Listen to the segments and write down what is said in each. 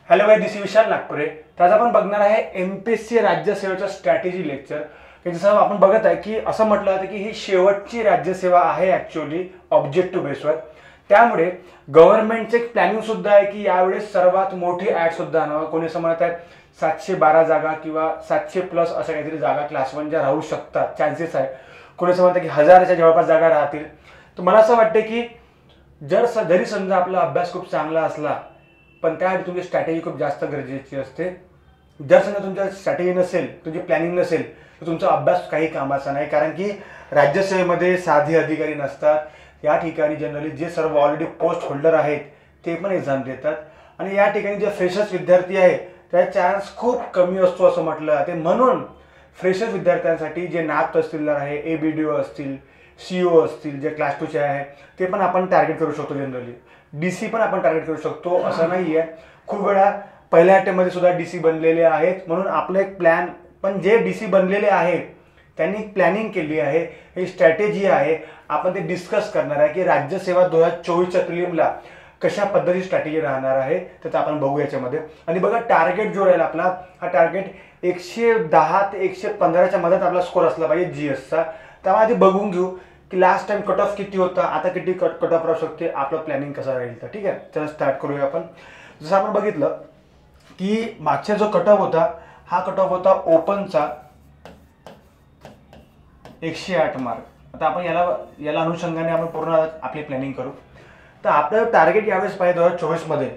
Hello guys, दिस विशाल नागपुरे। तर आज आपण बघणार आहे एमपीएससी राज्यसेवेचा स्ट्रॅटेजी लेक्चर। जसं आपण बघत आहे की असं म्हटलं जातं की ही शेवटची राज्यसेवा आहे ॲक्च्युअली ऑब्जेक्टिव्ह बेसवर। त्यामुळे गव्हर्नमेंटचे प्लॅनिंग सुद्धा आहे की यावेळेस सर्वात मोठी ॲड सुद्धा आणावं। कोणी असं म्हणत आहे 712 जागा किंवा 700+ अशा काहीतरी जागा क्लास 1 ज्या राहू शकतात, चान्सेस आहे। कोणी असं म्हणतं की 1000च्या जवळपास जागा राहतील। तर मला असं वाटतं की जरी समजा आपला अभ्यास खूप चांगला असला पण त्यासाठी तुमची स्ट्रॅटेजी खूप जास्त गरजेची असते। जर समजा तुमच्या स्ट्रॅटेजी नसेल, तुमची प्लॅनिंग नसेल तर तुमचा अभ्यास काही कामाचा नाही। कारण की राज्यसेवेमध्ये साधे अधिकारी नसतात। या ठिकाणी जनरली जे सर्व ऑलरेडी पोस्ट होल्डर आहेत ते पण एक्झाम देतात आणि या ठिकाणी जे फ्रेशर्स विद्यार्थी आहे त्याचा चान्स खूप कमी असतो असं म्हटलं जाते। म्हणून फ्रेशर्स विद्यार्थ्यांसाठी जे नायब तहसीलदार आहे, ABDO असतील, CO असतील, जे क्लास 2चे आहे ते पण आपण टार्गेट करू शकतो। जनरली DC पण आपण टार्गेट करू शकतो, असं नाही आहे। खूप वेळा पहिल्या अटेम्प्टमध्ये सुद्धा DC बनलेले आहेत। म्हणून आपलं एक प्लॅन, पण जे DC बनलेले आहेत त्यांनी प्लॅनिंग केली आहे, ही स्ट्रॅटेजी आहे। आपण ते डिस्कस करणार आहे की राज्यसेवा 2024च्या प्रिलिमला कशा पद्धतीची स्ट्रॅटेजी राहणार आहे तर आपण बघू याच्यामध्ये। आणि बघा टार्गेट जो राहील आपला, हा टार्गेट 110 ते 115च्या मध्यात आपला स्कोर असला पाहिजे GSचा। त्यामुळे आधी बघून घेऊ की लास्ट टाइम कट ऑफ किती होता, आता किती कट ऑफ राहू शकते, आपलं प्लॅनिंग कसं राहील। तर ठीक आहे, चला स्टार्ट करूया आपण। जसं आपण बघितलं की मागचा जो कट ऑफ होता, हा कट ऑफ होता ओपनचा 108 मार्क। आता आपण याला अनुषंगाने आपण पूर्ण आपली प्लॅनिंग करू। तर आपलं टार्गेट यावेळेस पाहिजे 2024मध्ये,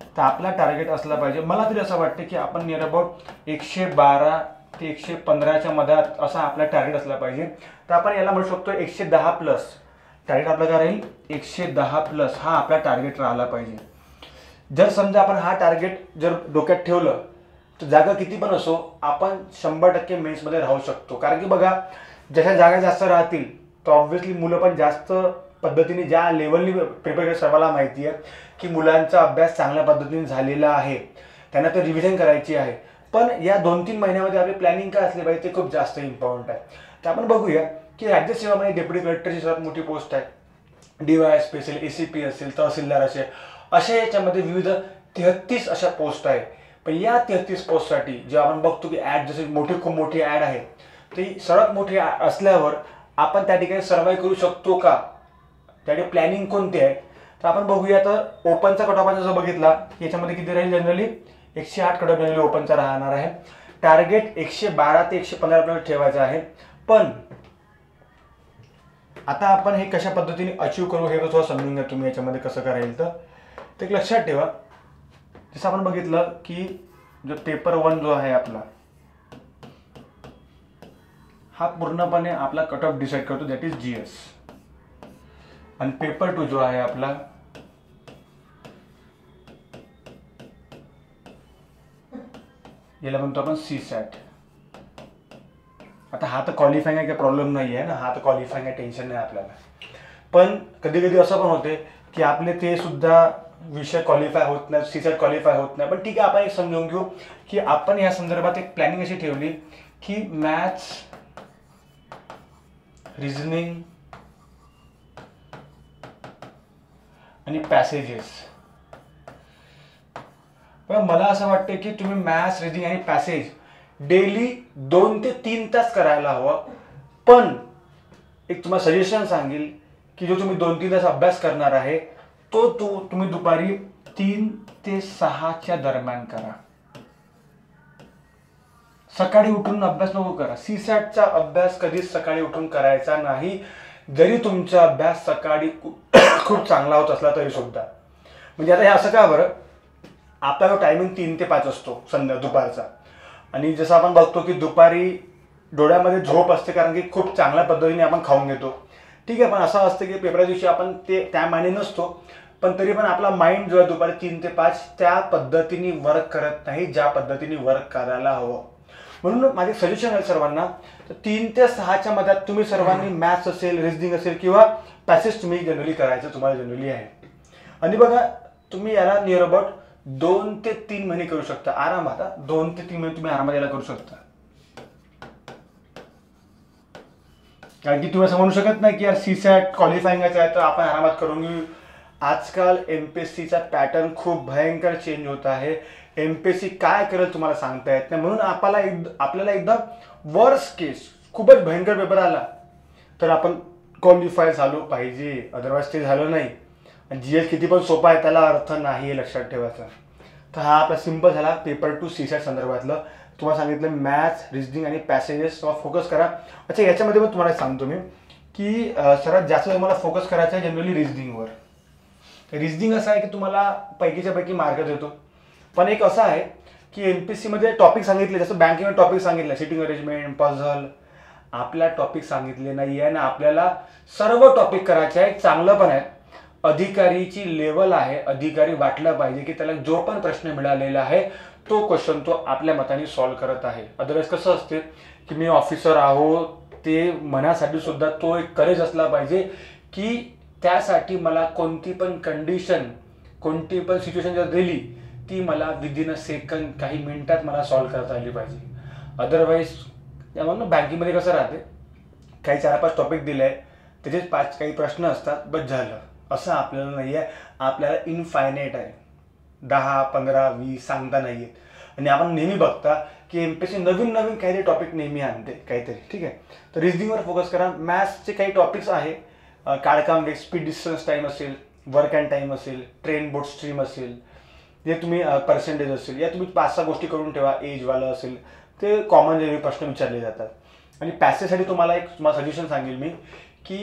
तर आपला टार्गेट असला पाहिजे, मला तरी असं वाटतं की आपण नियर अबाउट 112 ते 115च्या मध्यात असा आपला टार्गेट असला पाहिजे। तर आपण याला म्हणू शकतो 110+। टार्गेट आपलं काय राहील 110+, हा आपला टार्गेट राहिला पाहिजे। जर समजा आपण हा टार्गेट जर डोक्यात ठेवलं तर जागा किती पण असो आपण 100% मेन्समध्ये राहू शकतो। कारण की बघा जशा जागा जास्त राहतील तर ऑब्व्हियसली मुलं पण जास्त पद्धतीने ज्या लेवलनी प्रिपेअर करत, सर्वांना माहिती आहे की मुलांचा अभ्यास चांगल्या पद्धतीने झालेला आहे, त्यांना ते रिव्हिजन करायची आहे। पण या 2-3 महिन्यामध्ये आपली प्लॅनिंग काय असली पाहिजे ते खूप जास्त इम्पॉर्टंट आहे। तर आपण बघूया की राज्यसेवेमध्ये डेप्युटी कलेक्टरची सर्वात मोठी पोस्ट आहे, DYSP असेल, ACP असेल, तहसीलदार असेल, अशा याच्यामध्ये विविध 33 अशा पोस्ट आहे। पण या 33 पोस्टसाठी जेव्हा आपण बघतो की ॲड जसे खूप मोठी ॲड आहे, ती सर्वात मोठी असल्यावर आपण त्या ठिकाणी सर्वाइव्ह करू शकतो का, त्यासाठी प्लॅनिंग कोणती आहे। तर आपण बघूया। तर ओपनचा कट ऑफ जर बघितला याच्यामध्ये किती राहील, जनरली 108 कट ऑफ जनरली ओपनचा राहणार आहे। टार्गेट 112 ते 115 आपल्याला ठेवायचं आहे। पण आता आपण हे कशा पद्धतीने अचीव करू हे थोडं समजून घ्या तुम्ही याच्यामध्ये कसं करायचं। तर एक लक्षात ठेवा, जसं आपण बघितलं की जो पेपर 1 जो आहे आपला, हा पूर्णपणे आपला कट ऑफ डिसाईड करतो, दॅट इज GS। आणि पेपर 2 जो आहे आपला, याला म्हणतो आपण CSAT। आता हा तर क्वालिफाईंग आहे, काही प्रॉब्लेम नाही आहे ना, हा तर क्वालिफाईंग आहे, टेन्शन नाही आपल्याला। पण कधी कधी असं पण होते की आपले ते सुद्धा विषय क्वालिफाय होत नाही, CSAT क्वालिफाय होत नाही। पण ठीक आहे, आपण एक समजून घेऊ की आपण या संदर्भात एक प्लॅनिंग अशी ठेवली की मॅथ्स, रिझनिंग आणि पॅसेजेस। पण मला असं वाटतं की तुम्ही मॅथ्स, रिझनिंग आणि पॅसेज डेली 2 ते 3 तास करायला हवं। पण एक तुम्हाला सजेशन सांगेल की जो तुम्ही 2-3 तास अभ्यास करणार आहे तो तुम्ही दुपारी 3 ते 6च्या दरम्यान करा। सकाळी उठून अभ्यास नको करा। CSATचा अभ्यास कधीच सकाळी उठून करायचा नाही, जरी तुमचा अभ्यास सकाळी खूप चांगला होत असला तरी सुद्धा। म्हणजे आता हे असं का बरं, आपला टायमिंग 3 ते 5 असतो दुपारचा। आणि जसं आपण बघतो की दुपारी डोळ्यामध्ये झोप असते कारण की खूप चांगल्या पद्धतीने आपण खाऊन घेतो, ठीक आहे। पण असं असतं की पेपरा दिवशी आपण ते त्या माने नसतो, पण तरी पण आपला माइंड जो आहे दुपारी 3 ते 5 त्या पद्धतीने वर्क करत नाही ज्या पद्धतीने वर्क करायला हवं। म्हणून माझे सजेशन आहे सर्वांना, तर 3 ते 6च्या मध्यात तुम्ही सर्वांनी मॅथ्स असेल, रिझनिंग असेल किंवा पॅसेज तुम्ही जनरली करायचं तुम्हाला जनरली आहे। आणि बघा तुम्ही याला नियर अबाउट 2 ते 3 महिने करू शकता आरामात। 2 ते 3 महिने तुम्ही आरामात याला करू शकता। कारण की तुम्ही असं म्हणू शकत नाही की यार CSAT क्वालिफाईंगच आहे तर आपण आरामात करून घेऊ। आजकाल MPSCचा पॅटर्न खूप भयंकर चेंज होत आहे। एमपीएससी काय करेल तुम्हाला सांगता येत नाही. म्हणून आपल्याला एकदम वर्स्ट केस खूपच भयंकर पेपर आला तर आपण क्वालिफाय झालो पाहिजे, अदरवाईज ते झालं नाही. आणि जीएस किती पण सोपा आहे त्याला अर्थ नाही आहे, लक्षात ठेवायचा. तर हा आपला सिंपल झाला पेपर 2 सीसॅट संदर्भातलं. तुम्हाला सांगितलं मॅथ्स, रिजनिंग आणि पॅसेजेस फोकस करा. अच्छा, याच्यामध्ये पण तुम्हाला सांगतो मी की सर्वात जास्त तुम्हाला फोकस करायचा आहे जनरली रिजनिंगवर. रिजनिंग असं आहे की तुम्हाला पैकीच्या पैकी मार्क देतो, पण एक असं आहे की एमपीएससीमध्ये टॉपिक सांगितले, जसं बँकिंगमध्ये टॉपिक सांगितलं सिटिंग अरेंजमेंट, पझल, आपल्या टॉपिक सांगितले नाही आहे. आणि आपल्याला सर्व टॉपिक करायचे आहे. चांगलं पण आहे, अधिकारीची लेवल आहे, अधिकारी वाटला पाहिजे की त्याला जो पण प्रश्न मिळालेला आहे तो क्वेश्चन तो आपल्या मताने सॉल्व्ह करत आहे. अदरवाईज कसं असते की मी ऑफिसर आहो ते मनासाठी सुद्धा तो एक करेज असला पाहिजे की त्यासाठी मला कोणती पण कंडिशन, कोणती पण सिच्युएशन जर दिली ती मला विदिन अ सेकंड, काही मिनिटात मला सॉल्व्ह करता आली पाहिजे. अदरवाईज त्यामुळे बँकिंगमध्ये कसं राहते, काही 4-5 टॉपिक दिले आहे, त्याचेच 5 काही प्रश्न असतात, बस झालं. असं आपल्याला नाही आहे. आपल्याला इनफायनाईट आहे, 10, 15, 20 सांगता नाही आहेत. आणि आपण नेहमी बघता की एमपीएससी नवीन नवीन काहीतरी टॉपिक नेहमी आणते काहीतरी. ठीक आहे, तर रिजनिंगवर फोकस करा. मॅथ्सचे काही टॉपिक्स आहे, काळकाम वेग, स्पीड डिस्टन्स टाईम असेल, वर्क अँड टाईम असेल, ट्रेन बोट स्ट्रीम असेल, जे तुम्ही पर्सेंटेज असेल, या तुम्ही 5-6 गोष्टी करून ठेवा. एजवालं असेल ते कॉमन जे प्रश्न विचारले जातात. आणि पॅसेजसाठी तुम्हाला सजेशन सांगेल मी की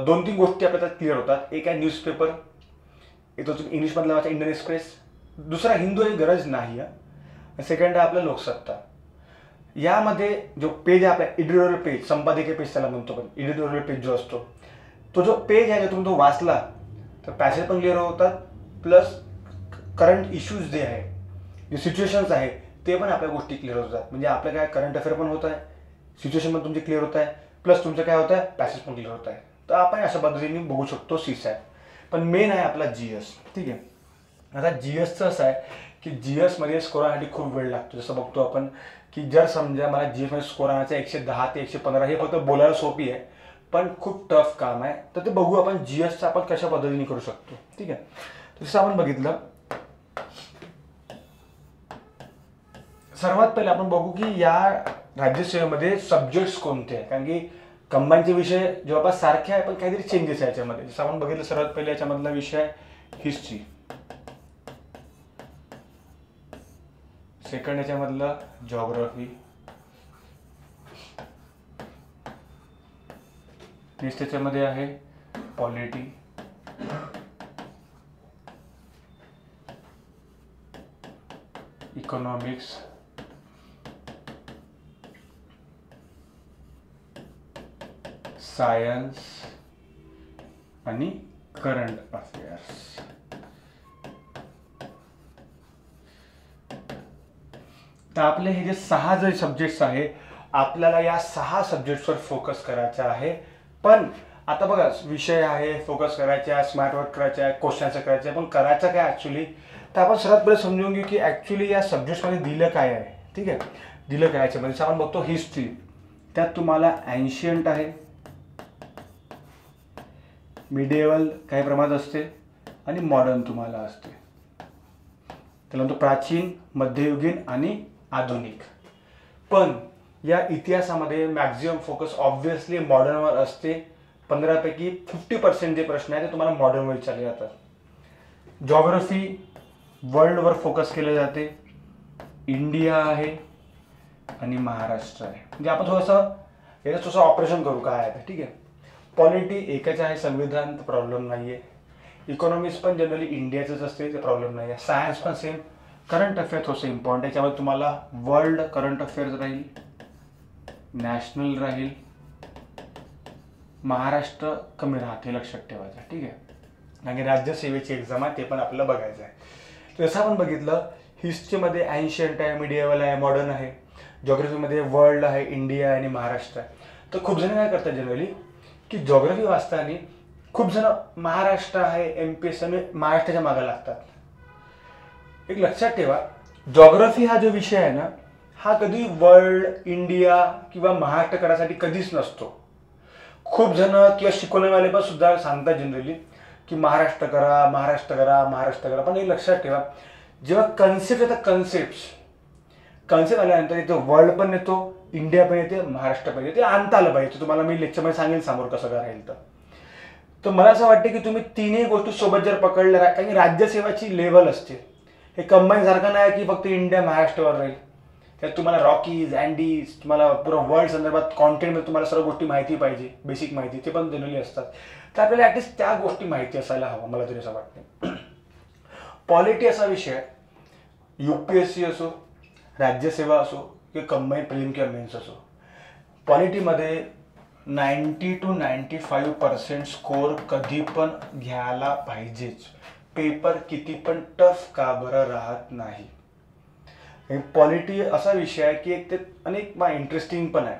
2-3 गोष्टी आपल्या त्यात क्लिअर होतात. एक आहे न्यूजपेपर, एक तो तुम्ही इंग्लिशमधला वाचा इंडियन एक्सप्रेस. दुसरा हिंदू ही गरज नाही आहे. सेकंड आहे आपलं लोकसत्ता. यामध्ये जो पेज आहे आपला एडिटोरियल पेज, संपादकीय पेज त्याला म्हणतो, पण एडिटोरियल पेज जो असतो तो जो पेज आहे, तुम्ही तो वाचला तर पॅसेज पण क्लिअर होतात, प्लस करंट इश्यूज जे आहे, जे सिच्युएशन्स आहे ते पण आपल्या गोष्टी क्लिअर होतात. म्हणजे आपलं काय करंट अफेअर पण होत आहे, सिच्युएशन पण तुमची क्लिअर होत आहे, प्लस तुमचं काय होतं आहे, पॅसेज पण क्लिअर होत आहे. तर आपण अशा पद्धतीने बघू शकतो सीसॅट. पण मेन आहे आपला जीएस. ठीक आहे, आता जीएसचं असं आहे की जीएसमध्ये स्कोर आणण्यासाठी खूप वेळ लागतो. जसं बघतो आपण की जर समजा मला जीएसमध्ये स्कोर आणायचा 110 ते 115, हे फक्त बोलायला सोपी आहे, पण खूप टफ काम आहे. तर ते बघू आपण जीएसचं आपण कशा पद्धतीने करू शकतो. ठीक आहे, जसं आपण बघितलं, सर्वात पहिले आपण बघू की या राज्यसेवेमध्ये सब्जेक्ट्स कोणते आहेत. कारण की कंबाईनचे विषय जवळपास सारखे आहे, पण काहीतरी चेंजेस आहे याच्यामध्ये. जसं आपण बघितलं, सर्वात पहिले याच्यामधला विषय आहे हिस्ट्री, सेकंड याच्यामधलं जॉग्राफी, नेक्स्ट त्याच्यामध्ये आहे पॉलिटी, इकॉनॉमिक्स, सायन्स आणि करंट अफेअर्स. तर आपले हे जे 6 जे सब्जेक्ट्स आहे, आपल्याला या 6 सब्जेक्ट्सवर फोकस करायचा आहे. पण आता बघा, विषय आहे, फोकस करायचा आहे, स्मार्ट वर्क करायचं आहे, क्वेश्चनचं करायचं आहे, पण करायचं काय ॲक्च्युली, तर आपण सर्वात पहिले समजून घेऊ की ॲक्च्युली या सब्जेक्ट्समध्ये दिलं काय आहे. ठीक आहे, दिलं काय याच्यामध्ये आपण बघतो हिस्ट्री, त्यात तुम्हाला एन्शियंट आहे, मिडिएवल काही प्रमाणात असते आणि मॉडर्न तुम्हाला असते. त्याला म्हणतो प्राचीन, मध्ययुगीन आणि आधुनिक. पण या इतिहासामध्ये मॅक्झिमम फोकस ऑब्व्हियसली मॉडर्नवर असते. 15 पैकी 50% जे प्रश्न आहेत ते तुम्हाला मॉडर्नवर विचारले जातात. जॉग्राफी वर्ल्डवर फोकस केले जाते, इंडिया आहे आणि महाराष्ट्र आहे. म्हणजे आपण थोडंसं याचं थोडंसं ऑपरेशन करू काय आहे. ठीक आहे, पॉलिटी एकच आहे, संविधान, तर प्रॉब्लेम नाही आहे. इकॉनॉमिक्स पण जनरली इंडियाचंच असते, ते प्रॉब्लेम नाही आहे. सायन्स पण सेम. करंट अफेअर थोडंसं इम्पॉर्टंट, याच्यामध्ये तुम्हाला वर्ल्ड करंट अफेअर्स राहील, नॅशनल राहील, महाराष्ट्र कमी राहते, लक्षात ठेवायचं. ठीक आहे, आणि राज्यसेवेची एक्झाम आहे, ते पण आपल्याला बघायचं आहे. जसं आपण बघितलं, हिस्ट्रीमध्ये एन्शियंट आहे, मिडिएवल आहे, मॉडर्न आहे. जॉग्राफीमध्ये वर्ल्ड आहे, इंडिया आहे आणि महाराष्ट्र आहे. तर खूप जण काय करतात जनरली की जॉग्राफी वाचताना खूप जण महाराष्ट्र आहे, एमपीएससी आणि महाराष्ट्राच्या मागे लागतात. एक लक्षात ठेवा, जॉग्राफी हा जो विषय आहे ना, हा कधी वर्ल्ड, इंडिया किंवा महाराष्ट्र करायसाठी कधीच नसतो. खूप जण किंवा शिकवण्यावाले पण सुद्धा सांगतात जनरली की महाराष्ट्र करा, महाराष्ट्र करा, महाराष्ट्र करा. पण एक लक्षात ठेवा, जेव्हा कन्सेप्ट येतात, कन्सेप्ट आल्यानंतर इथं वर्ल्ड पण येतो, इंडिया पण येते, महाराष्ट्र पण येते. ते आणता आलं पाहिजे. तुम्हाला मी लेक्चरमध्ये सांगेन समोर कसं करायला. तर मला असं वाटतं की तुम्ही तिन्ही गोष्टी सोबत जर पकडल्या, कारण राज्यसेवाची लेवल असते, हे कंबाईन सारखं नाही की फक्त इंडिया महाराष्ट्रावर राहील. त्यात तुम्हाला रॉकीज, अँडीज, तुम्हाला पुरा वर्ल्ड संदर्भात कॉन्टेंटमध्ये तुम्हाला सर्व गोष्टी माहिती पाहिजे, बेसिक माहिती ते पण दिलेली असतात. तर आपल्याला ॲटलिस्ट त्या गोष्टी माहिती असायला हवं, मला तरी असं वाटतं. पॉलिटी असा विषय, UPSC असो, राज्यसेवा असो किंवा कंबाईन प्रिलिम किंवा मेन्स असो, पॉलिटीमध्ये 90 to 95% स्कोर कधी पण घ्यायला पाहिजेच. पेपर किती पण टफ का बरं राहत नाही. पॉलिटी असा विषय आहे की एक ते अनेक इंटरेस्टिंग पण आहे,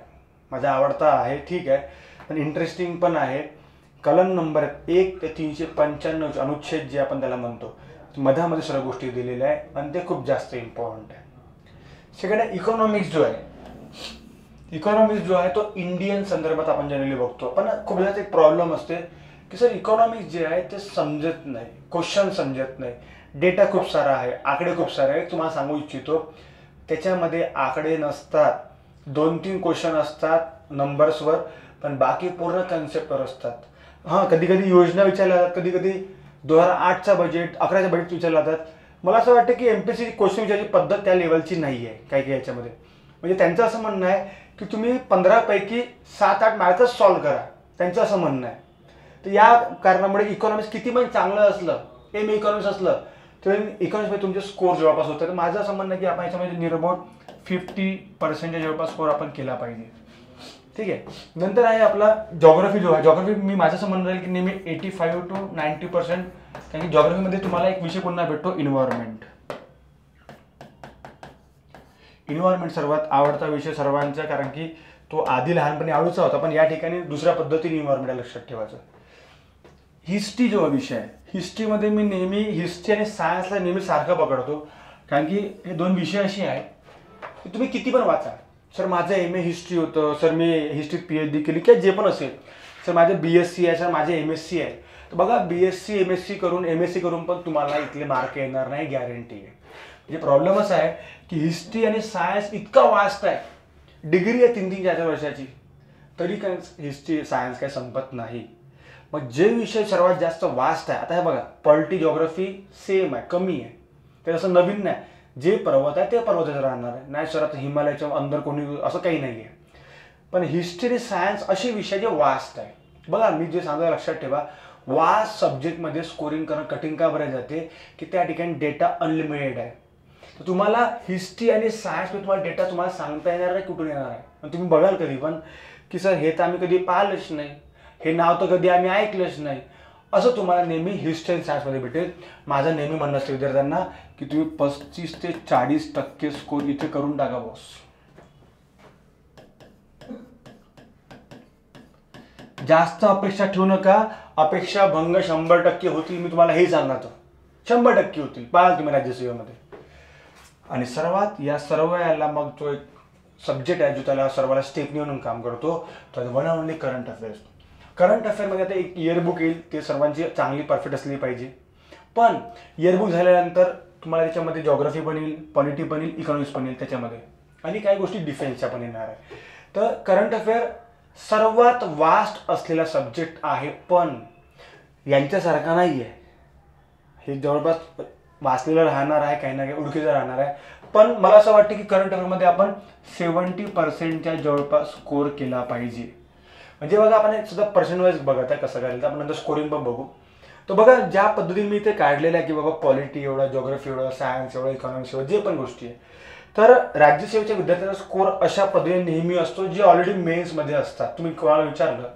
माझा आवडता आहे, ठीक आहे, पण इंटरेस्टिंग पण आहे. कलम नंबर 1 ते 395 अनुच्छेद जे आपण त्याला म्हणतो, मधामध्ये सर्व गोष्टी दिलेल्या आहे आणि ते खूप जास्त इम्पॉर्टंट आहे. सेकंड, इकॉनॉमिक्स जो आहे तो इंडियन संदर्भात आपण जनरली बघतो. पण खूप वेळा एक प्रॉब्लेम असते की सर इकॉनॉमिक्स जे आहे ते समजत नाही, क्वेश्चन समजत नाही, डेटा खूप सारा आहे, आकडे खूप सारे आहे. तुम्हाला सांगू इच्छितो त्याच्यामध्ये आकडे नसतात, 2-3 क्वेश्चन असतात नंबर्सवर, पण बाकी पूर्ण कन्सेप्टवर असतात. हां, कधी कधी योजना विचारल्या जातात, कधी कधी 2008चा बजेट, 11चा बजेट विचारल्या जातात. मला असं वाटतं की MPSC क्वेश्चन विचारायची पद्धत त्या लेवलची नाही आहे काही याच्यामध्ये. म्हणजे त्यांचं असं म्हणणं आहे की तुम्ही 15 पैकी 7-8 मार्कच सॉल्व्ह करा, त्यांचं असं म्हणणं आहे. तर या कारणामुळे इकॉनॉमिक्स किती पण चांगलं असलं, MA इकॉनॉमिक्स असलं, तर इकॉनॉमिक्समध्ये तुमचे स्कोर जवळपास होतं. तर माझं असं म्हणणं आहे की आपण याच्यामध्ये नियर अबाउट 50% जवळपास स्कोर आपण केला पाहिजे. ठीक आहे. नंतर आहे आपला जॉग्राफी जो आहे. जॉग्राफी मी माझं असं म्हणणं राहील की नेहमी 85 to 90%, कारण की जॉग्राफीमध्ये तुम्हाला एक विषय पुन्हा भेटतो, इन्व्हायरमेंट सर्वात आवडता विषय सर्वांचा, कारण की तो आधी लहानपणी आवडीचा होता, पण या ठिकाणी दुसऱ्या पद्धतीने इन्व्हायरमेंट लक्षात ठेवायचं. हिस्ट्री जो विषय आहे, हिस्ट्रीमध्ये मी नेहमी हिस्ट्री आणि सायन्सला नेहमी सारखं पकडतो, कारण की हे दोन विषय असे आहेत की तुम्ही किती पण वाचा, सर माझं MA हिस्ट्री होतं, सर मी हिस्ट्रीत PhD केली किंवा जे पण असेल, सर माझं BSc आहे, सर माझे MSc आहे. तर बघा, BSc MSc करून MSc करून पण तुम्हाला इथले मार्क येणार नाही, गॅरंटी आहे. म्हणजे प्रॉब्लेम असा आहे की हिस्ट्री आणि सायन्स इतका वास्ट आहे, डिग्री आहे 3-4 वर्षाची, तरी काय हिस्ट्री सायन्स काय संपत नाही. मग जे विषय सर्वात जास्त वास्ट आहे, आता हे बघा, पॉलिटी जॉग्राफी सेम आहे, कमी आहे, ते असं नवीन नाही. जे पर्वत आहे ते पर्वताचं राहणार आहे, नाही सर आता हिमालयाच्या अंदर कोणी असं काही नाही आहे. पण हिस्ट्री आणि सायन्स असे विषय जे वास्ट आहे. बघा, मी जे सांगतो लक्षात ठेवा, वास्ट सब्जेक्टमध्ये स्कोरिंग करणं कठीण का बरं जाते की त्या ठिकाणी डेटा अनलिमिटेड आहे. तर तुम्हाला हिस्ट्री आणि सायन्समध्ये तुम्हाला डेटा तुम्हाला सांगता येणार नाही कुठून येणार आहे. पण तुम्ही बघाल कधी पण की सर हे तर आम्ही कधी पाहिलंच नाही, हे नाव तर कधी आम्ही ऐकलंच नाही, असं तुम्हाला नेहमी हिस्ट्री आणि सायन्समध्ये भेटेल. माझं नेहमी म्हणणं असतं विद्यार्थ्यांना की तुम्ही 35 ते 40% स्कोर इथे करून टाका बॉस. जास्त अपेक्षा ठेवू नका, अपेक्षा भंग 100% होतील. मी तुम्हाला हे सांगतो, 100% होतील, पाहाल तुम्ही राज्यसेवेमध्ये. आणि सर्वात या सर्व याला मग तो एक सब्जेक्ट आहे जो त्याला सर्वाला स्टेपनी म्हणून काम करतो, तर one and only current affairs. Current अफेअरमध्ये आता एक इयरबुक येईल, ते सर्वांची चांगली परफेक्ट असली पाहिजे. पण इयरबुक झाल्यानंतर तुम्हाला त्याच्यामध्ये जॉग्राफी पण येईल, पॉलिटी पण येईल, इकॉनॉमिक्स पण येईल त्याच्यामध्ये, आणि काही गोष्टी डिफेन्सच्या पण येणार आहे. तर करंट अफेअर सर्वात वास्ट असलेला सब्जेक्ट आहे, पण यांच्यासारखा नाही आहे. हे जवळपास वाचलेलं राहणार आहे, काही ना काही उडकीचं राहणार आहे. पण मला असं वाटतं की करंट अफेअरमध्ये आपण 70%च्या जवळपास स्कोर केला पाहिजे. म्हणजे बघा, आपण सुद्धा पर्सेंट वाईज बघत आहे कसं करायचं, आपण नंतर स्कोरिंग पण बघू. तर बघा, ज्या पद्धतीने मी इथे काढलेलं आहे की बाबा पॉलिटी एवढा, जॉग्राफी एवढा, सायन्स एवढा, इकॉनॉमिक्स एवढं, जे पण गोष्टी आहे, तर राज्यसेवेच्या विद्यार्थ्यांचा स्कोर अशा पद्धतीने नेहमी असतो जे ऑलरेडी मेन्समध्ये असतात. तुम्ही कोणाला विचारलं,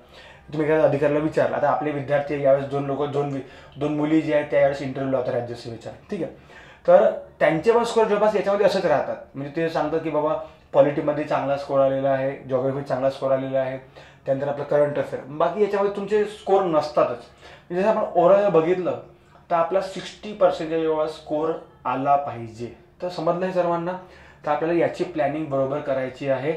तुम्ही एखाद्या अधिकाऱ्याला विचारलं, आता आपले विद्यार्थी यावेळेस दोन मुली जे आहेत त्यावेळेस इंटरव्ह्यू लावतात राज्यसेवेच्या, ठीक आहे, तर त्यांचे पण स्कोर जवळपास याच्यामध्ये असंच राहतात. म्हणजे ते सांगतात की बाबा पॉलिटीमध्ये चांगला स्कोर आलेला आहे, जॉग्राफीत चांगला स्कोर आलेला आहे, त्यानंतर आपलं करंट अफेअर, बाकी याच्यामध्ये तुमचे स्कोर नसतातच. जसं आपण ओव्हरऑल बघितलं तर आपला 60% जेव्हा स्कोर आला पाहिजे. तर समजलं आहे सर्वांना. तर आपल्याला याची प्लॅनिंग बरोबर करायची आहे.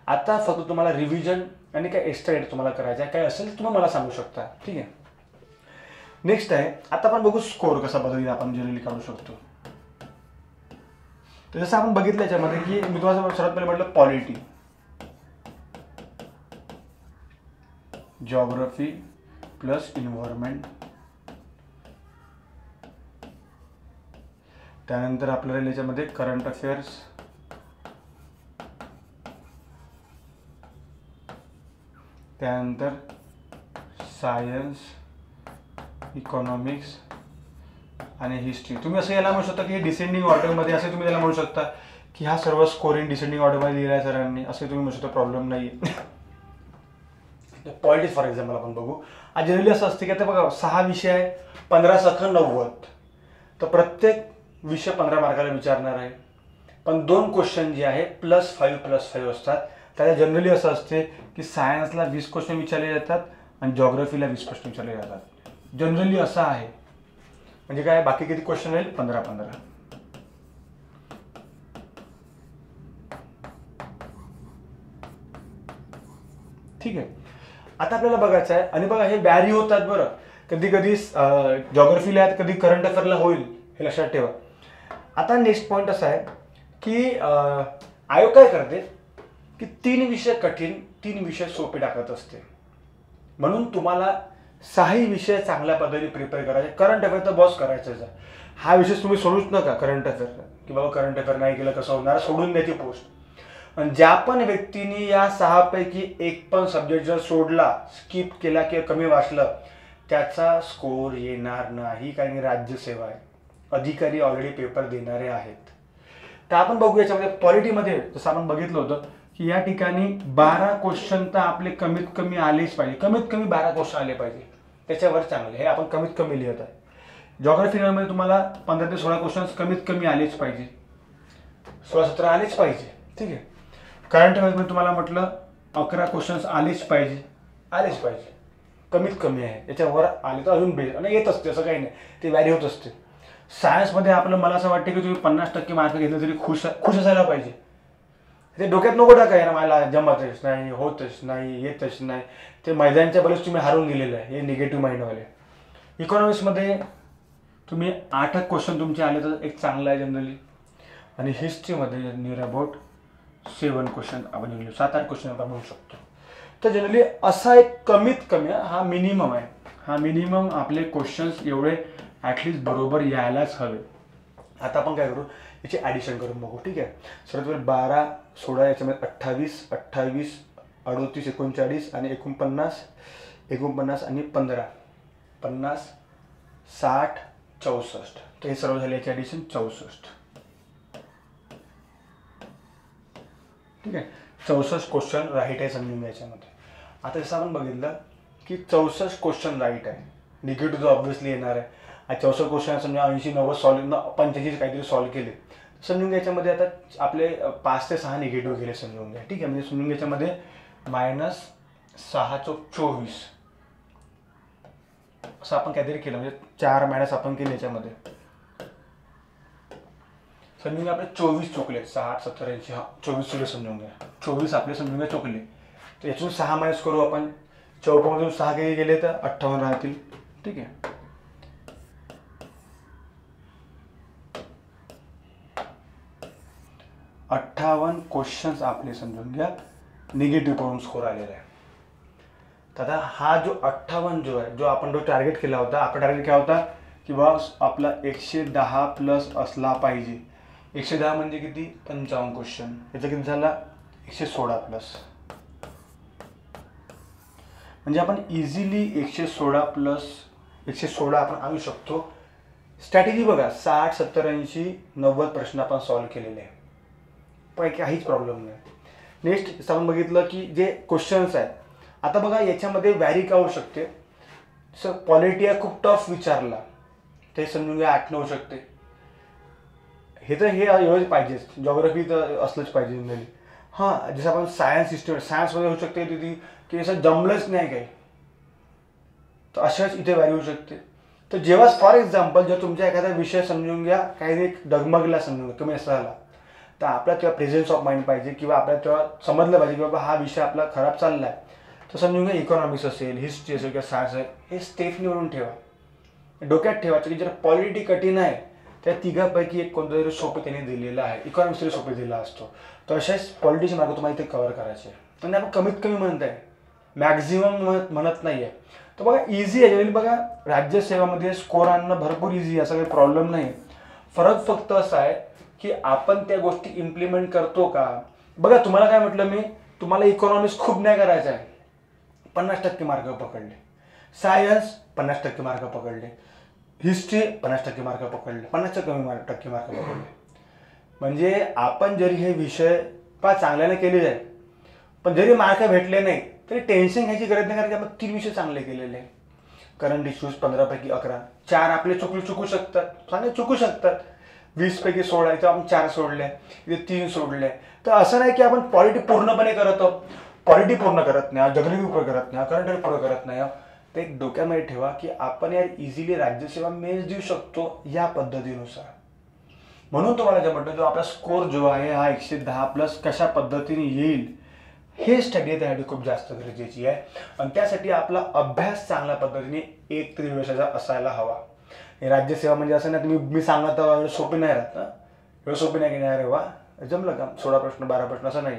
आता फक्त तुम्हाला रिव्हिजन आणि काय एक्स्ट्रा डेटा तुम्हाला करायचं आहे, काय असेल तुम्ही मला सांगू शकता, ठीक आहे. नेक्स्ट आहे, आता आपण बघू स्कोर कसा पद्धतीने आपण जनरली काढू शकतो. तर जसं आपण बघितलं याच्यामध्ये की मी तुम्हाला सर्वात पहिले म्हटलं पॉलिटी, जॉग्रफी प्लस इन्व्हायरमेंट, त्यानंतर आपल्याला याच्यामध्ये करंट अफेअर्स, त्यानंतर सायन्स, इकॉनॉमिक्स आणि हिस्ट्री. तुम्ही असं याला म्हणू शकता की डिसेंडिंग ऑर्डरमध्ये, असे तुम्ही त्याला म्हणू शकता की हा सर्व स्कोरिंग डिसेंडिंग ऑर्डरमध्ये लिहिला आहे सरांनी, असे तुम्ही म्हणू शकता, प्रॉब्लेम नाही आहे. पॉलिटिक्स फॉर एक्झाम्पल आपण बघू. आज जनरली असं असते की आता बघा 6 विषय आहे, 15 सख 90, तर प्रत्येक विषय 15 मार्काला विचारणार आहे. पण 2 क्वेश्चन जे आहे +5 असतात. त्याला जनरली असं असते की सायन्सला 20 क्वेश्चन विचारले जातात आणि जॉग्रफीला 20 क्वेश्चन विचारले जातात. जनरली असं आहे. म्हणजे काय, बाकी किती क्वेश्चन राहील, 15. ठीक आहे. आता आपल्याला बघायचं आहे, आणि बघा हे व्हॅरी होतात बरं, कधी कधी जॉग्रफीला आहेत, कधी करंट अफेअरला होईल, हे लक्षात ठेवा. आता नेक्स्ट पॉईंट असा आहे की आयोग काय करते की 3 विषय कठीण, 3 विषय सोपे टाकत असते. म्हणून तुम्हाला 6 विषय चांगल्या पद्धतीने प्रिपेअर करायचे. करंट अफेअर तर बॉस करायचंच आहे. हा विषय तुम्ही सोडूच नका करंट अफेअर, की बाबा करंट अफेअर नाही केलं कसं होणार, सोडून द्यायची पोस्ट. आणि ज्या पण व्यक्तीने या 6 पैकी एक पण सब्जेक्ट जर सोडला, स्किप केला किंवा कमी वाचलं, त्याचा स्कोर येणार नाही. कारण राज्यसेवा आहे, अधिकारी ऑलरेडी पेपर देणारे आहेत. तर आपण बघू याच्यामध्ये पॉलिटीमध्ये जसं आपण बघितलं होतं की या ठिकाणी 12 क्वेश्चन तर आपले कमीत कमी आलेच पाहिजे. कमीत कमी 12 क्वेश्चन आले पाहिजे, त्याच्यावर चांगले. हे आपण कमीत कमी लिहित आहे. जॉग्रफीमध्ये तुम्हाला 15 ते 16 क्वेश्चन कमीत कमी आलेच पाहिजे, 16-17 आलेच पाहिजे. ठीक आहे. करंट अफेअर्समध्ये तुम्हाला म्हटलं 11 क्वेश्चन्स आलेच पाहिजे, कमीत कमी आहे. याच्यावर आले तर अजून बेस्ट, आणि येत असते, असं काही नाही, ते व्हॅरी होत असते. सायन्समध्ये आपलं, मला असं वाटतं की तुम्ही 50% मार्क घेतले तरी खुश असायला पाहिजे. ते डोक्यात नको टाकाय ना, मला जमतच नाही, होतच नाही, येतच नाही, ते मैदानच्या बरेच तुम्ही हारून गेलेलं आहे, हे निगेटिव्ह माइंडवाले. इकॉनॉमिक्समध्ये तुम्ही 8 क्वेश्चन तुमचे आले तर एक चांगला आहे जनरली. आणि हिस्ट्रीमध्ये नियर अबाउट 7 क्वेश्चन, आपण 7-8 क्वेश्चन आपण म्हणू शकतो. तर जनरली असा एक कमीत कमी, हा मिनिमम आहे, हा मिनिमम आपले क्वेश्चन्स एवढे ॲटलिस्ट बरोबर यायलाच हवे. आता आपण काय करू, याची ॲडिशन करून बघू. ठीक आहे. सर्वात 12, 16, याच्यामध्ये 28, 38, 38, 39 आणि 49 आणि 15, 50, 60, 64. तर हे सर्व झाले, याची ॲडिशन 64. ठीक आहे. 64 क्वेश्चन राईट आहे समजून याच्यामध्ये. आता जसं आपण बघितलं की 64 क्वेश्चन राईट आहे, निगेटिव्ह तर ऑब्व्हियसली येणार आहे. 64 क्वेश्चन समजा 80-90 सॉल्व, 85 काहीतरी सॉल्व केले, समजून घ्यायच्यामध्ये आता आपले 5 ते 6 निगेटिव्ह गेले समजून घ्या. ठीक आहे. म्हणजे समजून घ्यायच्यामध्ये -6 चौक 24 असं आपण काहीतरी केलं, म्हणजे 4 मायनस आपण केले याच्यामध्ये, समजून घ्या आपले 24 चुकले. 60, 70, 80, 24 चुकले समजून घ्या. 24 आपले समजून घ्या चुकले. तर यातून 6 मायनस करू आपण, 54मधून 6 काही गेले तर 58 राहतील. ठीक आहे. $58 क्वेश्चन्स आपले समजून घ्या निगेटिव्ह करून स्कोर आलेला आहे. तर आता हा जो 58 जो आहे, जो आपण टार्गेट केला होता, आपला टार्गेट काय होता की बा आपला 110 प्लस असला पाहिजे. 110 म्हणजे किती, 55 क्वेश्चन. याचा किती झाला, 116 प्लस. म्हणजे आपण इझिली 116 प्लस 116 आपण आणू शकतो. स्ट्रॅटेजी बघा, 60, 70, 80, 90 प्रश्न आपण सॉल्व्ह केलेले आहे, पण काहीच प्रॉब्लेम नाही. नेक्स्ट आपण बघितलं की जे क्वेश्चन्स आहेत, आता बघा याच्यामध्ये व्हॅरी का होऊ शकते. सर पॉलिटी आहे, खूप टफ विचारला, ते समजून घ्या 8 होऊ शकते. हे तर हे एवढंच पाहिजेच. जॉग्रफी तर असलंच पाहिजे जनरली. हां, जसं आपण सायन्समध्ये होऊ शकते तिथे की असं जमलंच नाही काही, तर अशाच इथे व्हॅरी होऊ शकते. तर जेव्हा फॉर एक्झाम्पल जर तुमच्या एखादा विषय समजून घ्या काही डगमगला, समजून घ्या कमी असं झाला, तर आपल्याला तेव्हा प्रेझेन्स ऑफ माइंड पाहिजे, किंवा आपल्याला तेव्हा समजलं पाहिजे की बाबा हा विषय आपला खराब चालला आहे. तर समजून घ्या इकॉनॉमिक्स असेल, हिस्ट्री असेल किंवा सायन्स असेल, हे स्टेप निवडून ठेवा, डोक्यात ठेवायचं की जर पॉलिटी कठीण आहे त्या तिघापैकी एक कोणतं तरी सोपे त्यांनी दिलेलं आहे, इकॉनॉमिक्स तरी सोपे दिला असतो. तर अशाच पॉलिटिक्स मार्ग तुम्हाला इथे कव्हर करायचे. आणि आपण कमीत कमी म्हणत आहे, मॅक्झिमम म्हणत नाही आहे. तर बघा इझी आहे. बघा राज्यसेवामध्ये स्कोर आणणं भरपूर इझी आहे, असा काही प्रॉब्लेम नाही. फरक फक्त असा आहे की आपण त्या गोष्टी इम्प्लिमेंट करतो का. बघा तुम्हाला काय म्हटलं मी, तुम्हाला इकॉनॉमिक्स खूप नाही करायचं आहे, 50% मार्क पकडले. सायन्स 50% मार्क पकडले. हिस्ट्री 50% मार्क पकडले. 50% मार्क पकडले. म्हणजे आपण जरी हे विषय चांगल्याने केले जाईल, पण जरी मार्क भेटले नाही तरी टेन्शन घ्यायची गरज नाही, कारण की आपण 3 विषय चांगले केलेले आहे. करंट इश्यूज 15 पैकी 11, 4 आपले चुकू शकतात, चांगले चुकू शकतात. 20 पैकी 16 इथं आपण 4 सोडले, इथे 3 सोडले. तर असं नाही की आपण पॉलिटी पूर्णपणे करत आहोत, पॉलिटी पूर्ण करत नाही, जगरिंग पूर्ण करत नाही, करंट पूर्ण करत नाही. तर एक डोक्यामध्ये ठेवा की आपण यार इझिली राज्यसेवा मेन्स देऊ शकतो या पद्धतीनुसार. म्हणून तुम्हाला जे म्हटलं, जो आपला स्कोर जो आहे हा 110+ कशा पद्धतीने येईल हे स्टडी त्यासाठी खूप जास्त गरजेची आहे. आणि त्यासाठी आपला अभ्यास चांगल्या पद्धतीने 1 तरी विषयाचा असायला हवा. राज्यसेवा म्हणजे असं नाही मी सांगत एवढं सोपी नाही राहत ना, एवढं सोपी नाही की नाही अरे वा जमलं का 16 प्रश्न 12 प्रश्न असं नाही.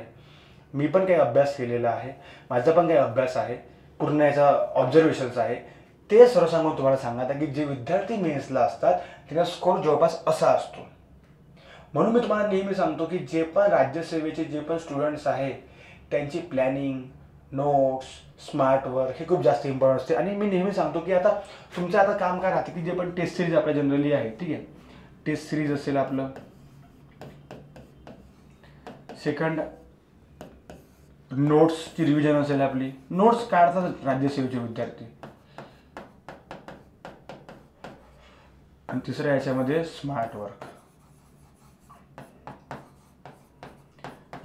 मी पण काही अभ्यास केलेला आहे, माझा पण काही अभ्यास आहे, पूर्ण याचा ऑब्झर्वेशन्स आहे. ते सर्व सांगून तुम्हाला सांगत आहे की जे विद्यार्थी मेन्सला असतात त्यांना स्कोर जवळपास असा असतो. म्हणून मी तुम्हाला नेहमी सांगतो की जे पण राज्यसेवेचे जे पण स्टुडंट्स आहे त्यांची प्लॅनिंग, नोट्स, स्मार्ट वर्क हे खूप जास्त इम्पॉर्टंट असते. आणि मी नेहमी सांगतो की आता तुमचं आता काम काय राहते की जे पण टेस्ट सिरीज आपल्या जनरली आहे, ठीक आहे, टेस्ट सिरीज असेल आपलं, सेकंड नोट्सची रिव्हिजन असेल, आपली नोट्स काढतात राज्यसेवेचे विद्यार्थी, आणि तिसऱ्या याच्यामध्ये स्मार्ट वर्क.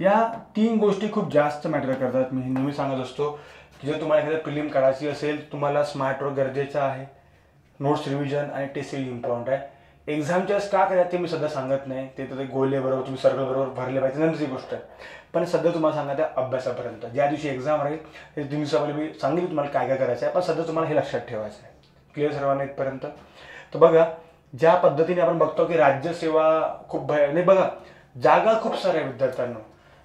या 3 गोष्टी खूप जास्त मॅटर करतात. मी नेहमी सांगत असतो की जर तुम्हाला एखाद्या प्रिलिम काढायची असेल, तुम्हाला स्मार्ट वर्क गरजेचं आहे, नोट्स रिव्हिजन आणि टेस्ट सिरीज इम्पॉर्टंट आहे. एक्झामच्या का करायचं ते मी सध्या सांगत नाही, ते तर गोले बरोबर तुम्ही सर्कल बरोबर भरले पाहिजे नंतरची गोष्ट आहे. पण सध्या तुम्हाला सांगत आहे अभ्यासापर्यंत, ज्या दिवशी एक्झाम राहील ते 3 दिवसामध्ये मी सांगेन तुम्हाला काय काय करायचं आहे. पण सध्या तुम्हाला हे लक्षात ठेवायचं आहे. क्लिअर सर्वांना इथपर्यंत. तर बघा ज्या पद्धतीने आपण बघतो की राज्यसेवा खूप नाही, बघा जागा खूप साऱ्या विद्यार्थ्यांना,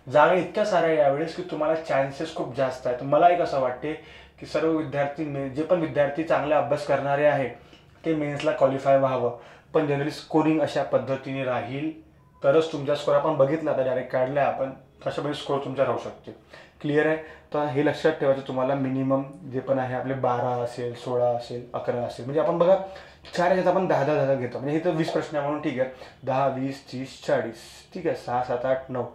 जागा इतक्या साऱ्या यावेळेस की तुम्हाला चान्सेस खूप जास्त आहेत. मला एक असं वाटते की सर्व विद्यार्थी जे पण विद्यार्थी चांगला अभ्यास करणारे आहे ते मेन्सला क्वालिफाय व्हावं. पण जनरली स्कोरिंग अशा पद्धतीने राहील तरच तुमचा स्कोर, आपण बघितला आता डायरेक्ट काढला आपण, तशा पद्धतीने स्कोर तुमचा राहू शकते. क्लिअर आहे. तर हे लक्षात ठेवायचं तुम्हाला, मिनिमम जे पण आहे आपले 12 असेल, 16 असेल, 11 असेल, म्हणजे आपण बघा 4 याच्यात आपण 10 घेतो, म्हणजे इथं 20 प्रश्न म्हणून ठीक आहे, 10, 20, 30, 40, ठीक आहे, 6, 7, 8, 9,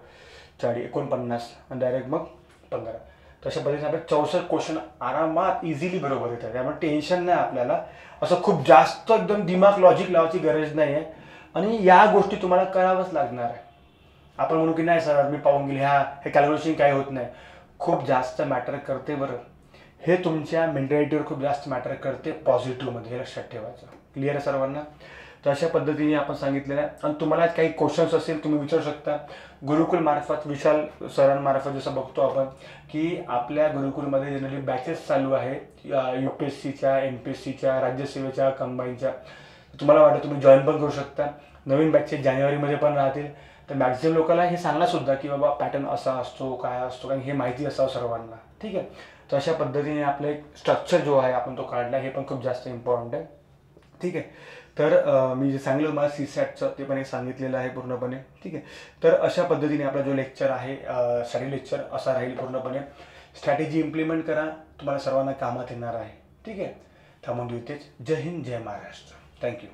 40, 49 आणि डायरेक्ट मग 15. तशा पद्धतीने आपण 64 क्वेश्चन आरामात इझिली बरोबर येतात. त्यामुळे टेन्शन नाही आपल्याला, असं खूप जास्त एकदम दिमाग लॉजिक लावायची गरज नाही आहे. आणि या गोष्टी तुम्हाला करावंच लागणार आहे. आपण म्हणू की नाही सर मी पाहून गेले, हे कॅल्क्युलेशन काही होत नाही, खूप जास्त मॅटर करते बरं. हे तुमच्या मेंटॅलिटीवर खूप जास्त मॅटर करते पॉझिटिव्हमध्ये, हे लक्षात ठेवायचं. क्लिअर आहे सर्वांना. तर अशा पद्धतीने आपण सांगितलेलं आहे. आणि तुम्हाला काही क्वेश्चन्स असेल तुम्ही विचारू शकता गुरुकुल मार्फत, विशाल सरांमार्फत. जसं बघतो आपण की आपल्या गुरुकुलमध्ये जनरली बॅचेस चालू आहे UPSCच्या, MPSCच्या, राज्यसेवेच्या, कंबाईनच्या. तुम्हाला वाटतं तुम्ही जॉईन पण करू शकता. नवीन बॅचेस जानेवारीमध्ये पण राहतील. तर मॅक्झिमम लोकांना हे सांगणार सुद्धा की बाबा पॅटर्न असा असतो, काय असतो, कारण हे माहिती असावं सर्वांना, ठीक आहे. तर अशा पद्धतीने आपलं एक स्ट्रक्चर जो आहे आपण तो काढला, हे पण खूप जास्त इम्पॉर्टंट आहे, ठीक आहे. तर मी जे सांगितलं मला CSATचं ते पण एक सांगितलेलं आहे पूर्णपणे, ठीक आहे. तर अशा पद्धतीने आपला जो लेक्चर आहे स्टडी लेक्चर असा राहील पूर्णपणे. स्ट्रॅटेजी इम्प्लिमेंट करा, तुम्हाला सर्वांना कामात येणार आहे, ठीक आहे. थांबून देऊ इथेच. जय हिंद, जय महाराष्ट्र. थँक्यू.